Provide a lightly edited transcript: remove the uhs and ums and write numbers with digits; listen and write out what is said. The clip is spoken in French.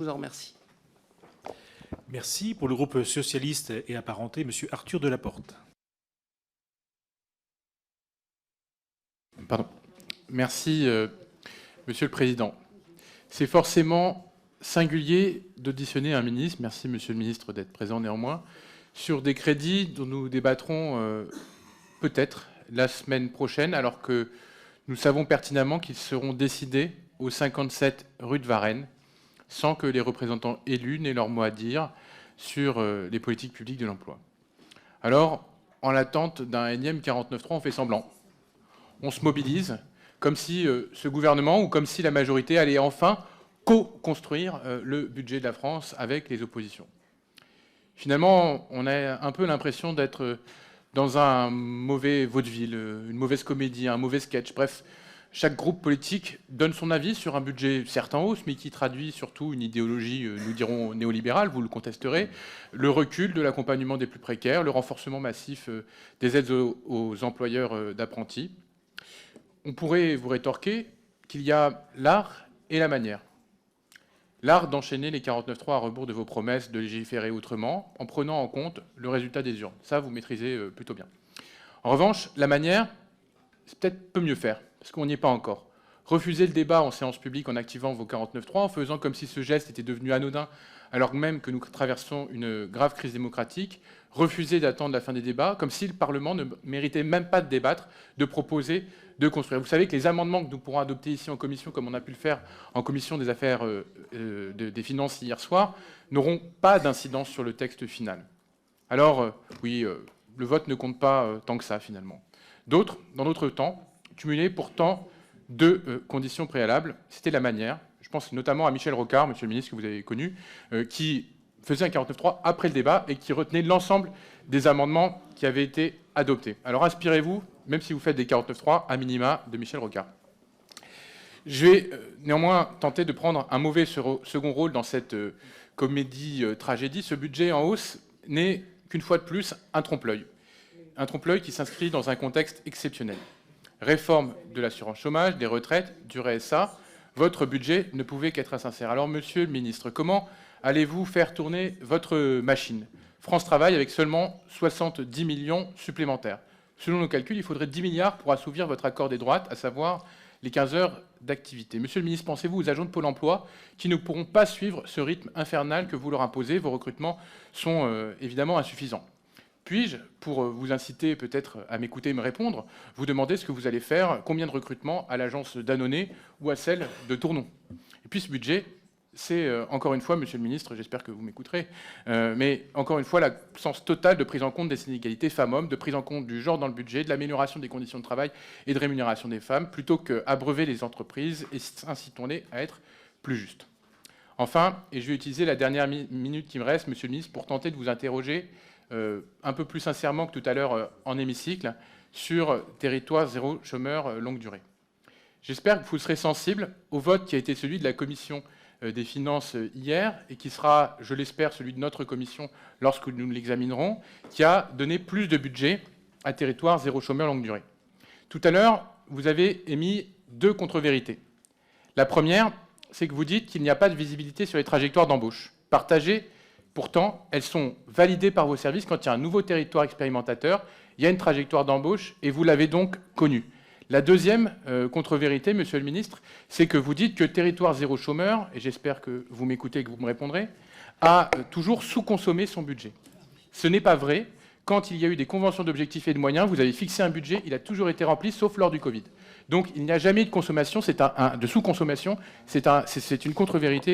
Je vous en remercie. Merci. Pour le groupe socialiste et apparenté, M. Arthur Delaporte. Pardon. Merci, Monsieur le Président. C'est forcément singulier d'auditionner un ministre, merci Monsieur le Ministre d'être présent néanmoins, sur des crédits dont nous débattrons peut-être la semaine prochaine, alors que nous savons pertinemment qu'ils seront décidés au 57 rue de Varennes, sans que les représentants élus n'aient leur mot à dire sur les politiques publiques de l'emploi. Alors, en l'attente d'un énième 49.3, on fait semblant. On se mobilise, comme si ce gouvernement ou comme si la majorité allait enfin co-construire le budget de la France avec les oppositions. Finalement, on a un peu l'impression d'être dans un mauvais vaudeville, une mauvaise comédie, un mauvais sketch, bref. Chaque groupe politique donne son avis sur un budget certes en hausse, mais qui traduit surtout une idéologie, nous dirons, néolibérale, vous le contesterez, le recul de l'accompagnement des plus précaires, le renforcement massif des aides aux employeurs d'apprentis. On pourrait vous rétorquer qu'il y a l'art et la manière. L'art d'enchaîner les 49.3 à rebours de vos promesses de légiférer autrement, en prenant en compte le résultat des urnes. Ça, vous maîtrisez plutôt bien. En revanche, la manière, c'est peut-être peu mieux faire, parce qu'on n'y est pas encore. Refuser le débat en séance publique en activant vos 49.3, en faisant comme si ce geste était devenu anodin, alors même que nous traversons une grave crise démocratique. Refuser d'attendre la fin des débats, comme si le Parlement ne méritait même pas de débattre, de proposer, de construire. Vous savez que les amendements que nous pourrons adopter ici en commission, comme on a pu le faire en commission des affaires des finances hier soir, n'auront pas d'incidence sur le texte final. Alors, oui, le vote ne compte pas tant que ça, finalement. D'autres, dans notre temps, cumulaient pourtant deux conditions préalables. C'était la manière. Je pense notamment à Michel Rocard, monsieur le ministre, que vous avez connu, qui faisait un 49.3 après le débat et qui retenait l'ensemble des amendements qui avaient été adoptés. Alors inspirez-vous, même si vous faites des 49.3, à minima, de Michel Rocard. Je vais néanmoins tenter de prendre un mauvais second rôle dans cette comédie-tragédie. Ce budget en hausse n'est qu'une fois de plus un trompe-l'œil. Un trompe-l'œil qui s'inscrit dans un contexte exceptionnel. Réforme de l'assurance chômage, des retraites, du RSA. Votre budget ne pouvait qu'être insincère. Alors, monsieur le ministre, comment allez-vous faire tourner votre machine ? France Travail avec seulement 70 millions supplémentaires. Selon nos calculs, il faudrait 10 milliards pour assouvir votre accord des droites, à savoir les 15 heures d'activité. Monsieur le ministre, pensez-vous aux agents de Pôle emploi qui ne pourront pas suivre ce rythme infernal que vous leur imposez ? Vos recrutements sont évidemment insuffisants. Puis-je, pour vous inciter peut-être à m'écouter et me répondre, vous demander ce que vous allez faire, combien de recrutements à l'agence Danone ou à celle de Tournon ? Et puis ce budget, c'est encore une fois, monsieur le ministre, j'espère que vous m'écouterez, mais encore une fois l'absence totale de prise en compte des inégalités femmes-hommes, de prise en compte du genre dans le budget, de l'amélioration des conditions de travail et de rémunération des femmes, plutôt qu'abreuver les entreprises, et incitons-les à être plus justes. Enfin, et je vais utiliser la dernière minute qui me reste, monsieur le ministre, pour tenter de vous interroger un peu plus sincèrement que tout à l'heure en hémicycle, sur territoire zéro chômeur longue durée. J'espère que vous serez sensible au vote qui a été celui de la commission des finances hier, et qui sera, je l'espère, celui de notre commission lorsque nous l'examinerons, qui a donné plus de budget à territoire zéro chômeur longue durée. Tout à l'heure, vous avez émis deux contre-vérités. La première, c'est que vous dites qu'il n'y a pas de visibilité sur les trajectoires d'embauche. Partagées. Pourtant, elles sont validées par vos services quand il y a un nouveau territoire expérimentateur, il y a une trajectoire d'embauche et vous l'avez donc connue. La deuxième contre-vérité, monsieur le ministre, c'est que vous dites que territoire zéro chômeur, et j'espère que vous m'écoutez et que vous me répondrez, a toujours sous-consommé son budget. Ce n'est pas vrai. Quand il y a eu des conventions d'objectifs et de moyens, vous avez fixé un budget, il a toujours été rempli, sauf lors du Covid. Donc il n'y a jamais eu de consommation, de sous-consommation, c'est une contre-vérité.